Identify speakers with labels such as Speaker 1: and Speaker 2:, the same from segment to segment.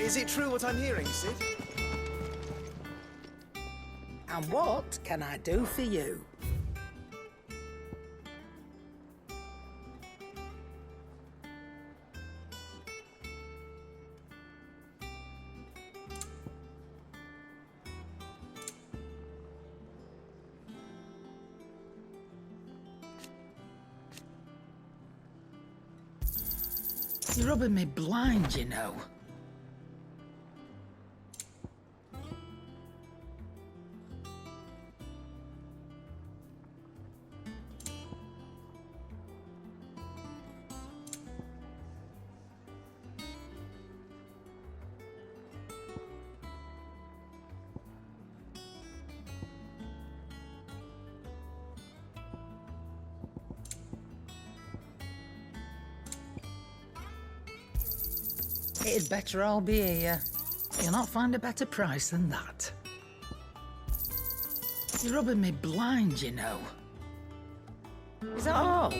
Speaker 1: Is it true what I'm hearing, Sid?
Speaker 2: And what can I do for you? You're rubbing me blind, you know. It'd better all be here. You'll not find a better price than that. You're rubbing me blind, you know. Is that all?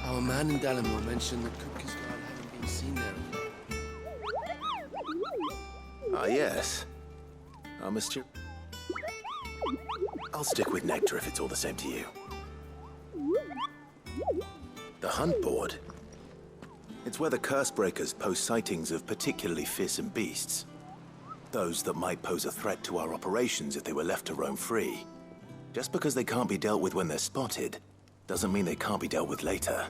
Speaker 3: Our man in Dallimore mentioned that Kupka's guard hadn't been seen there.
Speaker 1: Ah, yes. Mr. I'll stick with Nectar if it's all the same to you. The Hunt Board. It's where the Cursebreakers post sightings of particularly fearsome beasts. Those that might pose a threat to our operations if they were left to roam free. Just because they can't be dealt with when they're spotted, doesn't mean they can't be dealt with later.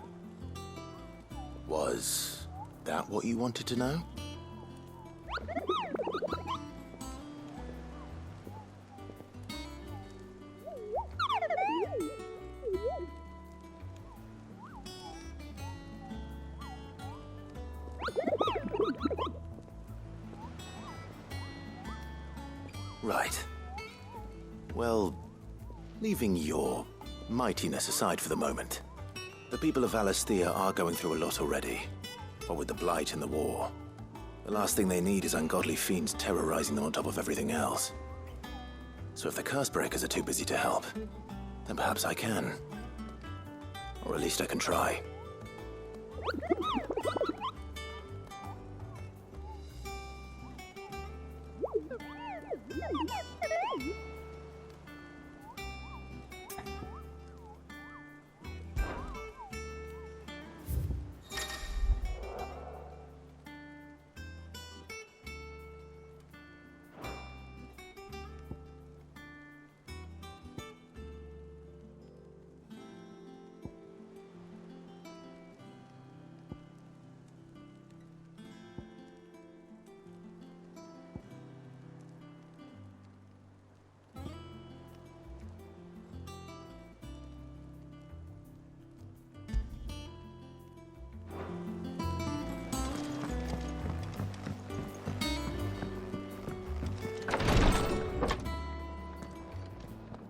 Speaker 1: Was that what you wanted to know? Right. Well, leaving your mightiness aside for the moment, the people of Valisthea are going through a lot already. What with the Blight and the war, the last thing they need is ungodly fiends terrorizing them on top of everything else. So if the Cursebreakers are too busy to help, then perhaps I can. Or at least I can try.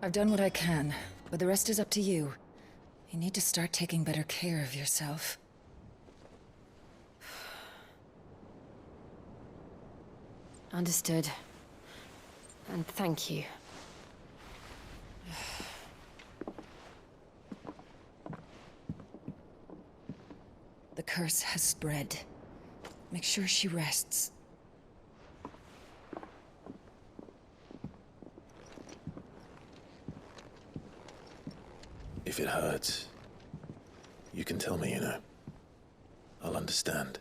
Speaker 4: I've done what I can, but the rest is up to you. You need to start taking better care of yourself.
Speaker 5: Understood. And thank you.
Speaker 4: The curse has spread. Make sure she rests.
Speaker 1: If it hurts, you can tell me, you know. I'll understand.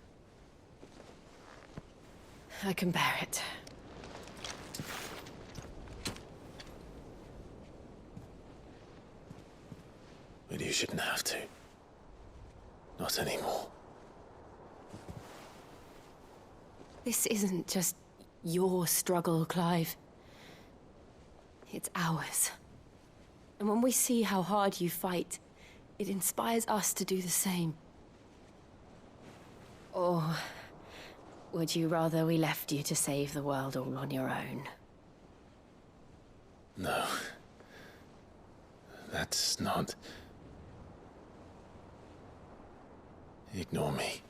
Speaker 5: I can bear it.
Speaker 1: But you shouldn't have to. Not anymore.
Speaker 5: This isn't just your struggle, Clive. It's ours. And when we see how hard you fight, it inspires us to do the same. Or would you rather we left you to save the world all on your own?
Speaker 1: No. That's not... Ignore me.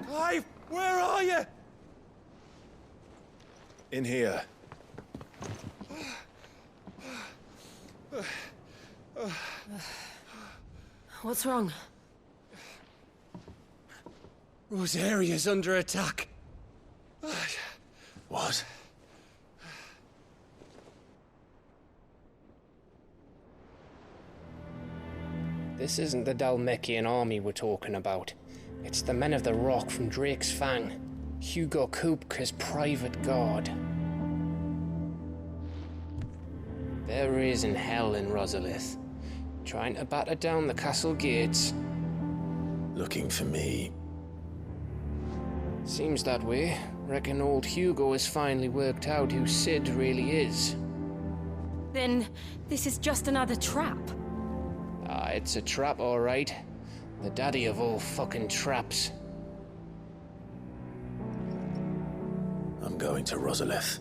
Speaker 3: Clive, where are you?
Speaker 1: In here.
Speaker 5: What's wrong?
Speaker 3: Rosaria's under attack.
Speaker 1: What?
Speaker 6: This isn't the Dalmekian army we're talking about. It's the men of the Rock from Drake's Fang. Hugo Kupka's private guard. There is in hell in Rosalith, trying to batter down the castle gates.
Speaker 1: Looking for me.
Speaker 6: Seems that way. Reckon old Hugo has finally worked out who Sid really is.
Speaker 5: Then this is just another trap.
Speaker 6: Ah, it's a trap, all right. The daddy of all fucking traps.
Speaker 1: I'm going to Rosalith.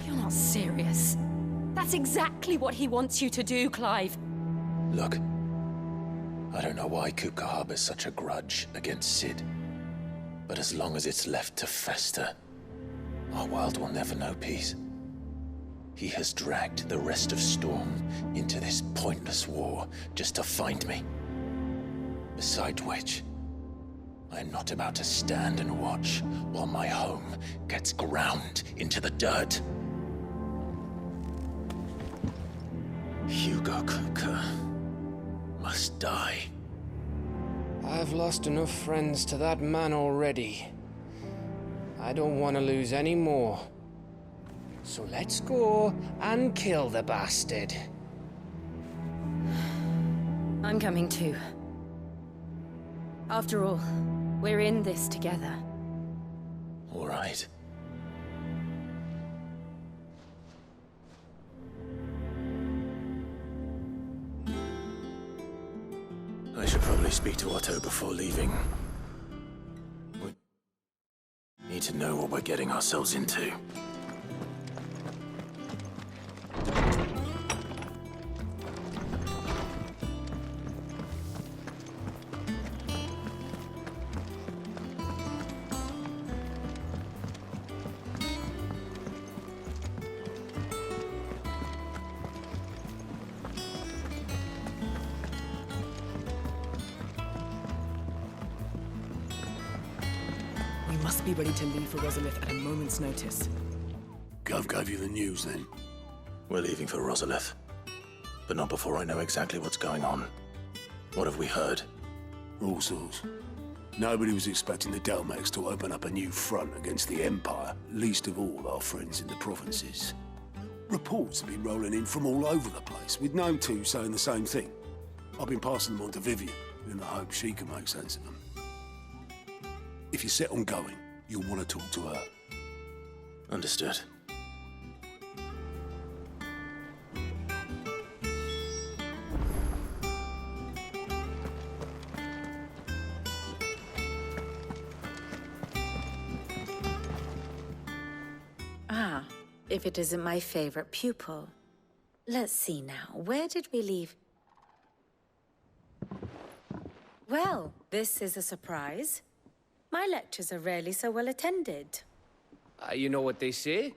Speaker 5: You're not serious. That's exactly what he wants you to do, Clive.
Speaker 1: Look, I don't know why Kupka harbors such a grudge against Sid. But as long as it's left to fester, our world will never know peace. He has dragged the rest of Storm into this pointless war just to find me. Besides which, I am not about to stand and watch while my home gets ground into the dirt. Hugo Kupka must die.
Speaker 6: I've lost enough friends to that man already. I don't want to lose any more. So let's go and kill the bastard.
Speaker 5: I'm coming too. After all, we're in this together.
Speaker 1: All right. I should probably speak to Otto before leaving. We need to know what we're getting ourselves into.
Speaker 7: We must be ready to leave for Rosalith at a moment's notice.
Speaker 3: Gov gave you the news then?
Speaker 1: We're leaving for Rosalith. But not before I know exactly what's going on. What have we heard?
Speaker 3: All sorts. Nobody was expecting the Dalmeks to open up a new front against the Empire, least of all our friends in the provinces. Reports have been rolling in from all over the place, with no two saying the same thing. I've been passing them on to Vivian, in the hope she can make sense of them. If you're set on going, you'll want to talk to her.
Speaker 1: Understood.
Speaker 8: Ah, if it isn't my favorite pupil. Let's see now, where did we leave? Well, this is a surprise. My lectures are rarely so well attended.
Speaker 6: You know what they say?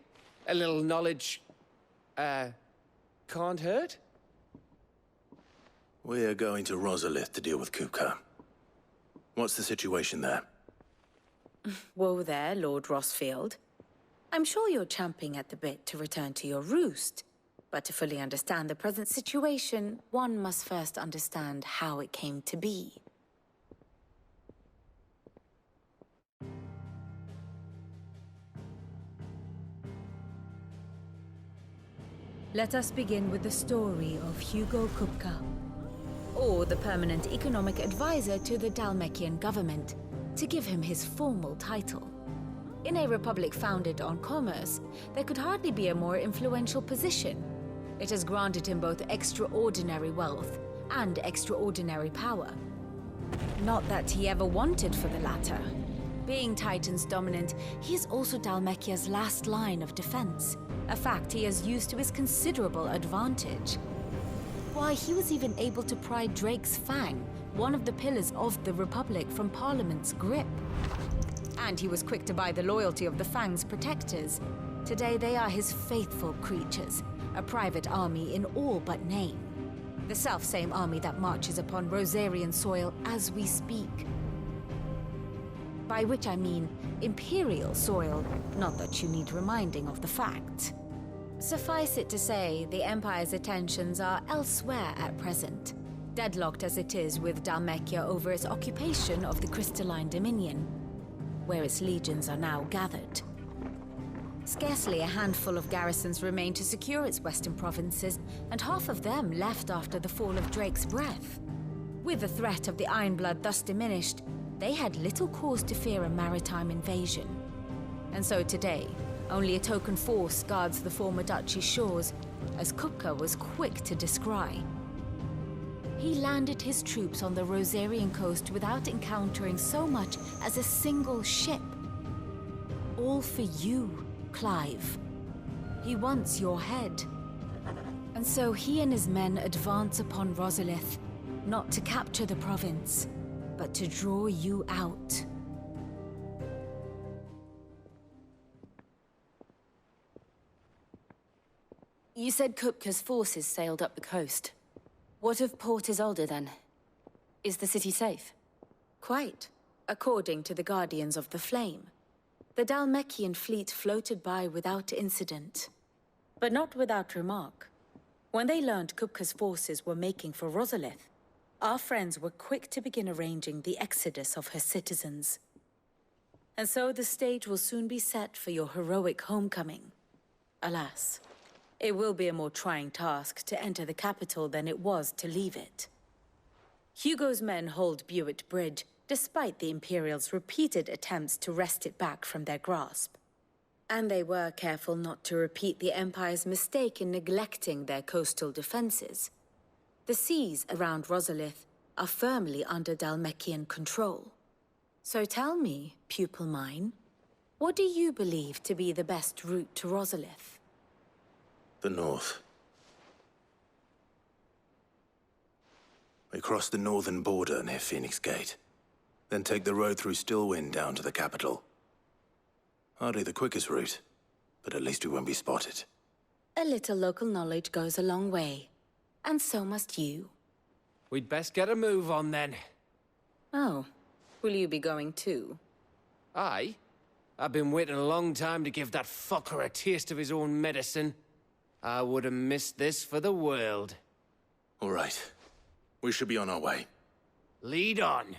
Speaker 6: A little knowledge, can't hurt?
Speaker 1: We're going to Rosalith to deal with Kupka. What's the situation there?
Speaker 8: Whoa there, Lord Rossfield. I'm sure you're champing at the bit to return to your roost. But to fully understand the present situation, one must first understand how it came to be.
Speaker 9: Let us begin with the story of Hugo Kupka.
Speaker 8: Or the permanent economic advisor to the Dalmekian government, to give him his formal title. In a republic founded on commerce, there could hardly be a more influential position. It has granted him both extraordinary wealth and extraordinary power. Not that he ever wanted for the latter. Being Titan's dominant, he is also Dhalmekia's last line of defense, a fact he has used to his considerable advantage. Why, he was even able to pry Drake's Fang, one of the pillars of the Republic, from Parliament's grip. And he was quick to buy the loyalty of the Fang's protectors. Today they are his faithful creatures, a private army in all but name. The self-same army that marches upon Rosarian soil as we speak. By which I mean Imperial soil, not that you need reminding of the fact. Suffice it to say, the Empire's attentions are elsewhere at present, deadlocked as it is with Dhalmekia over its occupation of the Crystalline Dominion, where its legions are now gathered. Scarcely a handful of garrisons remain to secure its western provinces, and half of them left after the fall of Drake's Breath. With the threat of the Ironblood thus diminished, they had little cause to fear a maritime invasion. And so today, only a token force guards the former duchy's shores, as Kupka was quick to descry. He landed his troops on the Rosarian coast without encountering so much as a single ship. All for you, Clive. He wants your head. And so he and his men advance upon Rosalith, not to capture the province, but to draw you out.
Speaker 5: You said Kupka's forces sailed up the coast. What of Port Isolde, then? Is the city safe?
Speaker 8: Quite, according to the Guardians of the Flame. The Dhalmekian fleet floated by without incident. But not without remark. When they learned Kupka's forces were making for Rosalith, our friends were quick to begin arranging the exodus of her citizens. And so the stage will soon be set for your heroic homecoming. Alas, it will be a more trying task to enter the capital than it was to leave it. Hugo's men hold Buett Bridge, despite the Imperials' repeated attempts to wrest it back from their grasp. And they were careful not to repeat the Empire's mistake in neglecting their coastal defenses. The seas around Rosalith are firmly under Dhalmekian control. So tell me, pupil mine, what do you believe to be the best route to Rosalith?
Speaker 1: The north. We cross the northern border near Phoenix Gate, then take the road through Stillwind down to the capital. Hardly the quickest route, but at least we won't be spotted.
Speaker 8: A little local knowledge goes a long way, and so must you.
Speaker 6: We'd best get a move on then.
Speaker 8: Oh, will you be going too?
Speaker 6: Aye. I've been waiting a long time to give that fucker a taste of his own medicine. I would have missed this for the world.
Speaker 1: All right. We should be on our way.
Speaker 6: Lead on.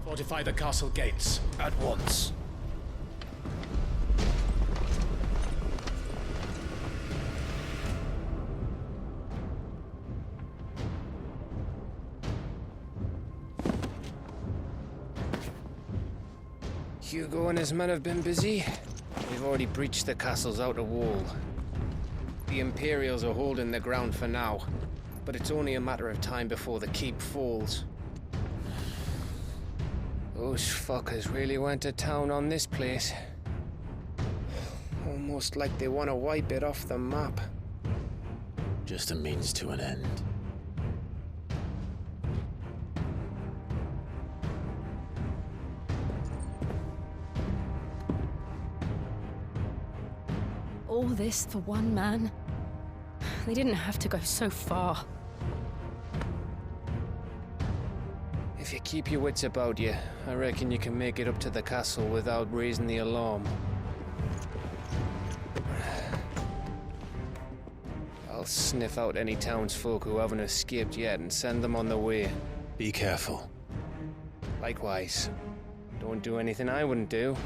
Speaker 3: Fortify the castle gates, at once.
Speaker 6: Hugo and his men have been busy. We've already breached the castle's outer wall. The Imperials are holding their ground for now, but it's only a matter of time before the keep falls. Those fuckers really went to town on this place. Almost like they want to wipe it off the map.
Speaker 1: Just a means to an end.
Speaker 5: All this for one man? They didn't have to go so far.
Speaker 6: If If you keep your wits about you, I reckon you can make it up to the castle without raising the alarm. I'll sniff out any townsfolk who haven't escaped yet and send them on their way.
Speaker 3: Be careful.
Speaker 6: Likewise. Don't do anything I wouldn't do.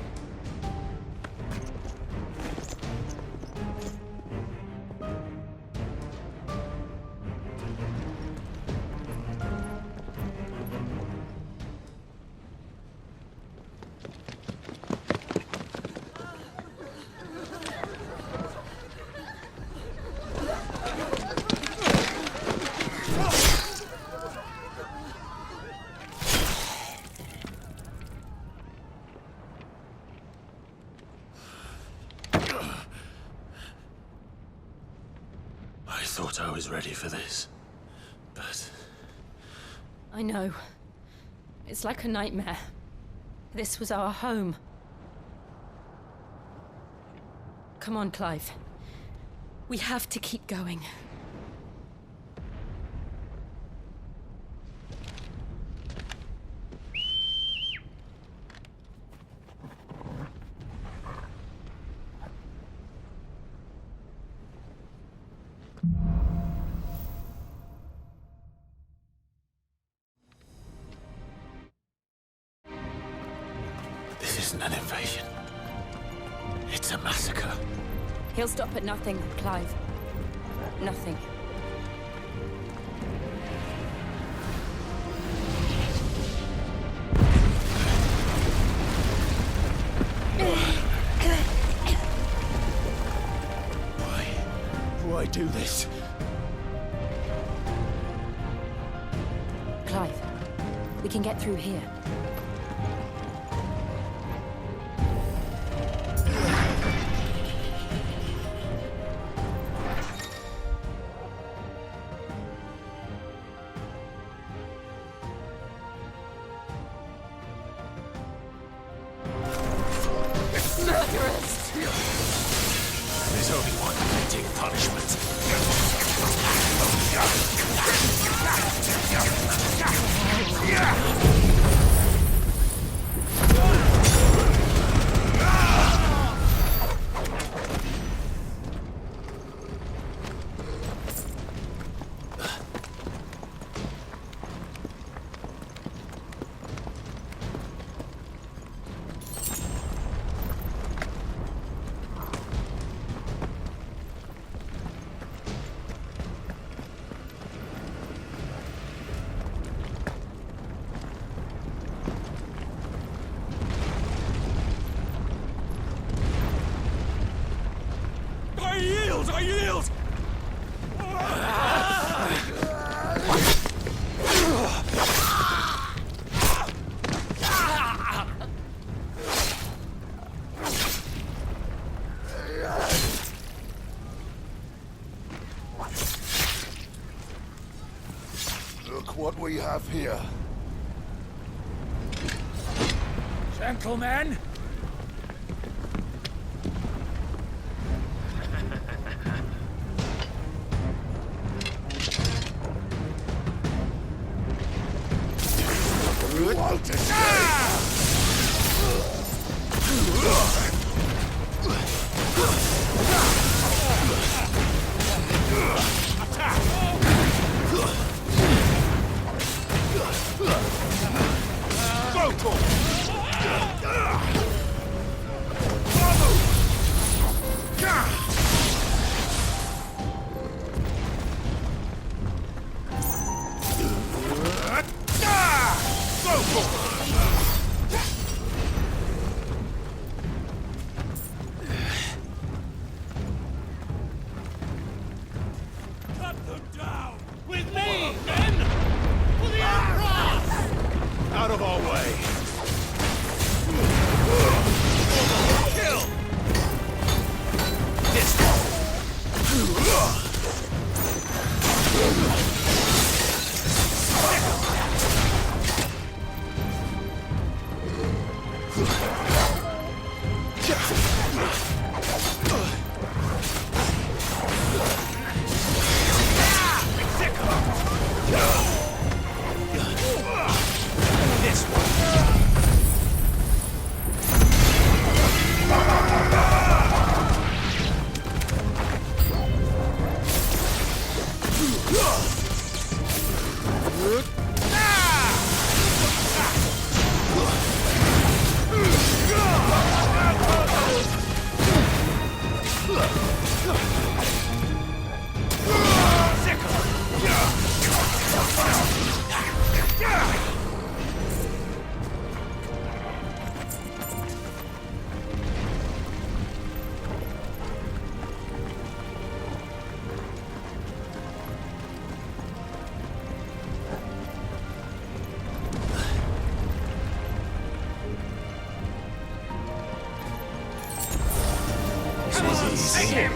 Speaker 1: I thought I was ready for this, but...
Speaker 5: I know. It's like a nightmare. This was our home. Come on, Clive. We have to keep going.
Speaker 1: This isn't an invasion. It's a massacre.
Speaker 5: He'll stop at nothing, Clive. Nothing.
Speaker 1: Why do this?
Speaker 5: Clive, we can get through here. Murderers!
Speaker 1: There's only one fitting punishment. I yield!
Speaker 3: Look what we have here.
Speaker 2: Gentlemen!
Speaker 3: Go, Take him!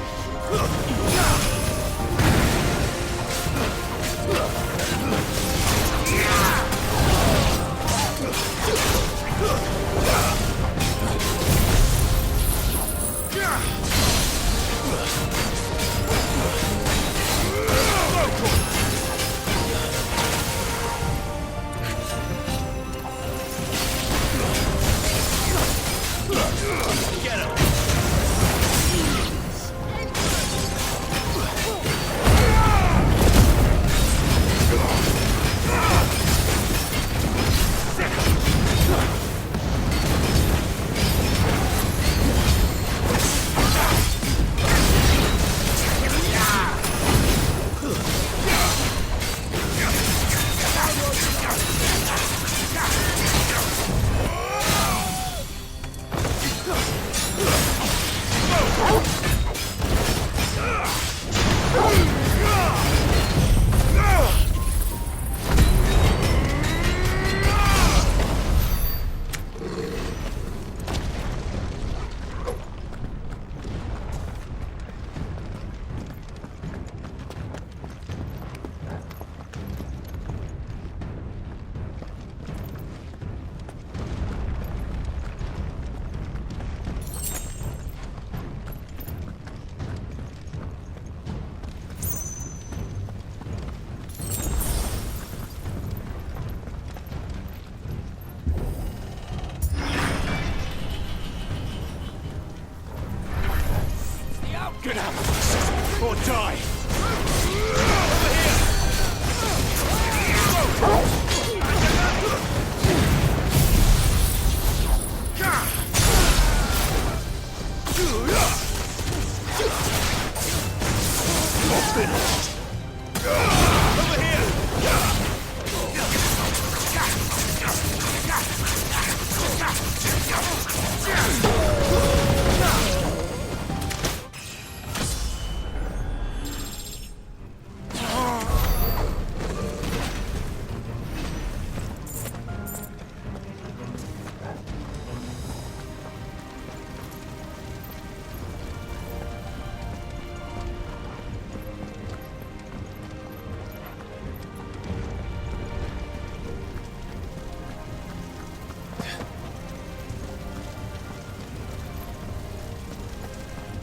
Speaker 3: Get out of this, or die!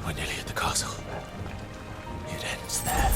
Speaker 1: We're nearly at the castle. It ends there.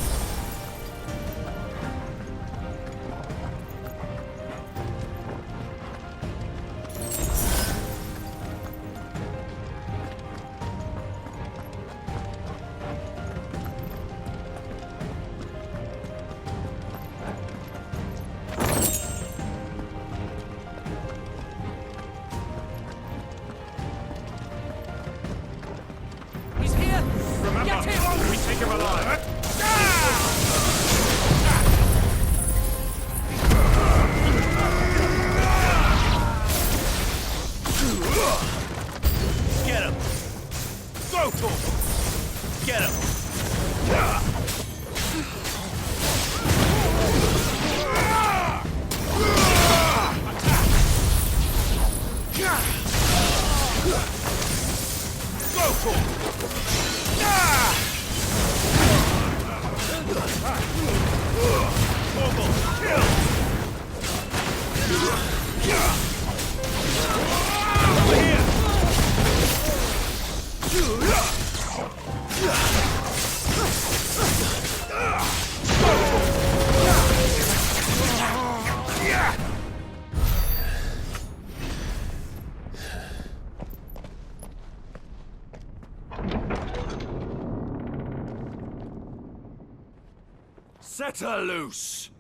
Speaker 3: Set her loose!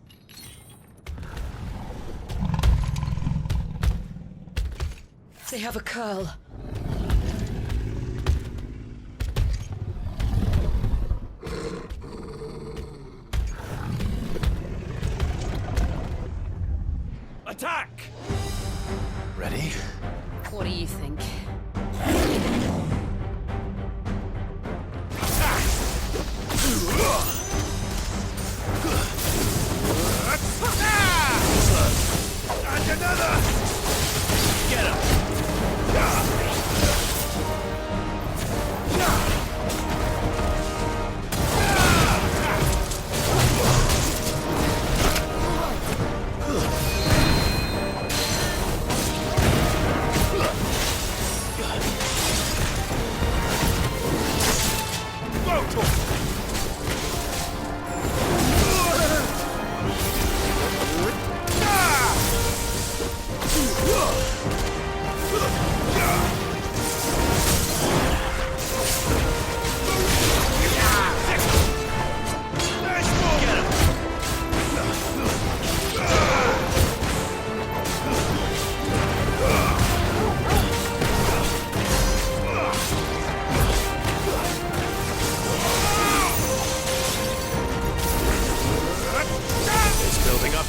Speaker 4: They have a Coeurl.
Speaker 3: Attack!
Speaker 1: Ready?
Speaker 5: What do you think?
Speaker 3: And another! Get him!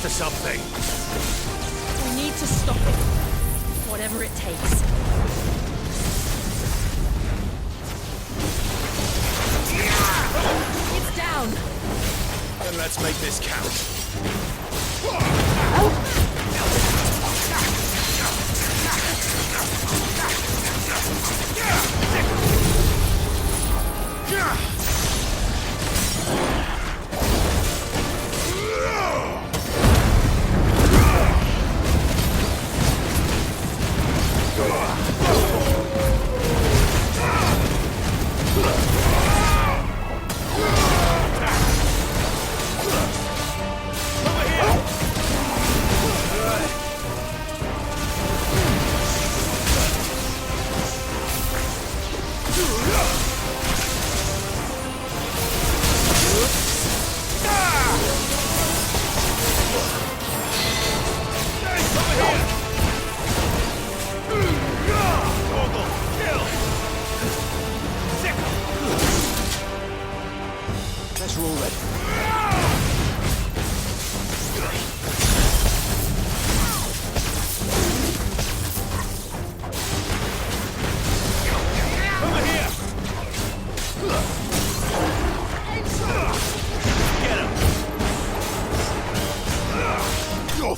Speaker 1: To something.
Speaker 5: We need to stop it. Whatever it takes. It's down.
Speaker 1: Then let's make this count.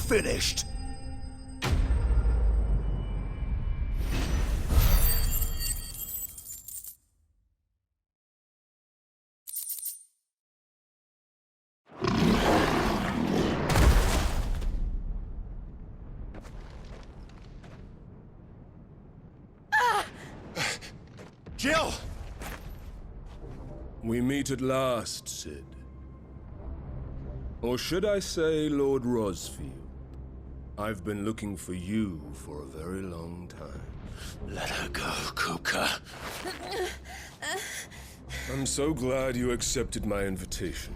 Speaker 1: Finished. Jill!
Speaker 3: We meet at last, Sid. Or should I say, Lord Rosfield? I've been looking for you for a very long time.
Speaker 1: Let her go, Kuka.
Speaker 3: I'm so glad you accepted my invitation.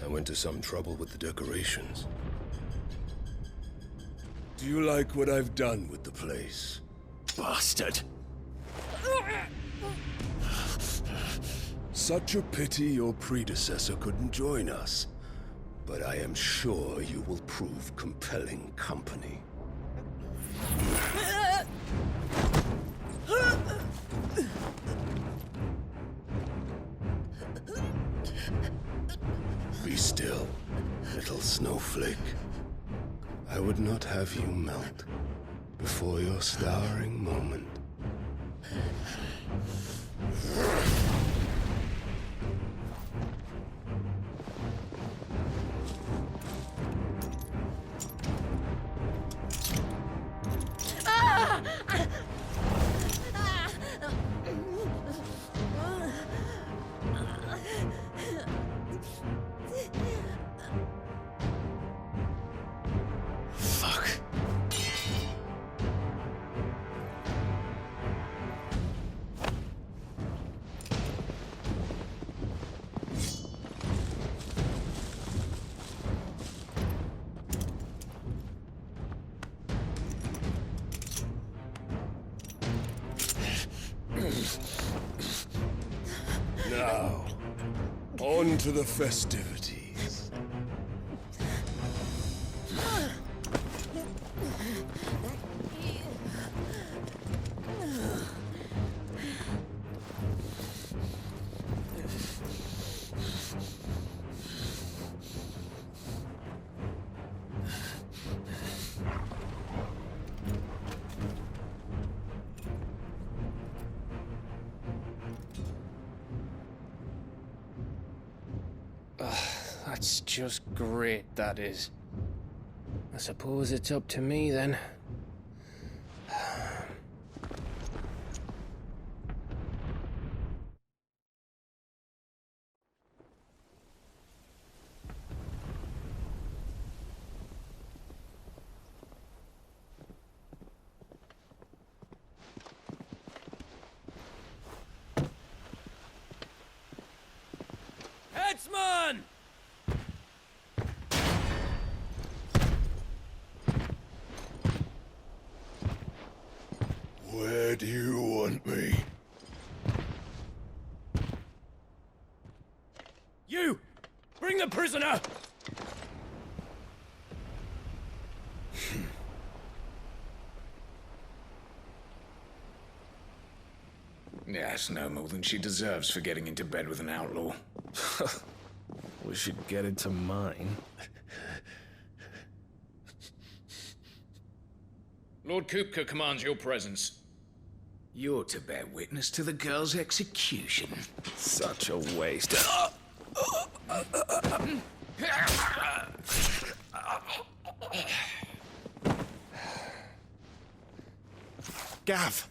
Speaker 3: I went to some trouble with the decorations. Do you like what I've done with the place?
Speaker 1: Bastard.
Speaker 3: Such a pity your predecessor couldn't join us. But I am sure you will prove compelling company. Be still, little snowflake. I would not have you melt before your starring moment. Now, on to the festivities.
Speaker 6: That's just great, that is. I suppose it's up to me then. Headsman!
Speaker 3: Where do you want me?
Speaker 6: You! Bring the prisoner!
Speaker 10: Yes, no more than she deserves for getting into bed with an outlaw.
Speaker 11: We should get into mine.
Speaker 10: Lord Kupka commands your presence. You're to bear witness to the girl's execution.
Speaker 11: Such a waste.
Speaker 1: Gav!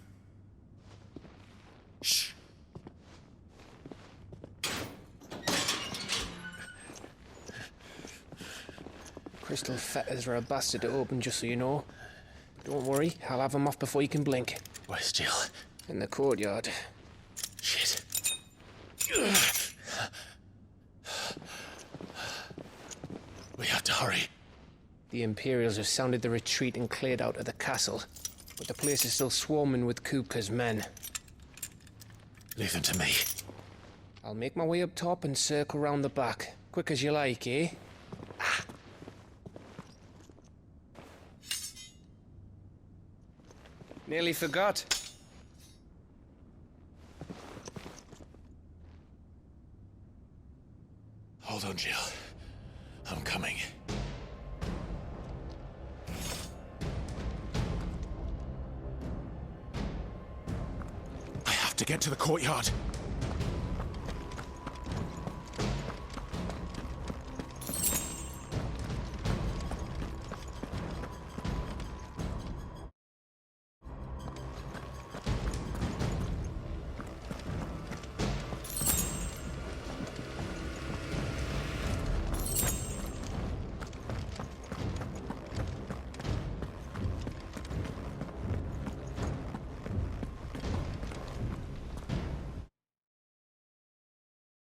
Speaker 1: Shh.
Speaker 6: Crystal fetters are a bastard to open, just so you know. Don't worry, I'll have them off before you can blink.
Speaker 1: Where's Jill?
Speaker 6: In the courtyard.
Speaker 1: Shit. We have to hurry.
Speaker 6: The Imperials have sounded the retreat and cleared out of the castle, but the place is still swarming with Kupka's men.
Speaker 1: Leave them to me.
Speaker 6: I'll make my way up top and circle round the back. Quick as you like, eh? Nearly forgot.
Speaker 1: Hold on, Jill. I'm coming. I have to get to the courtyard.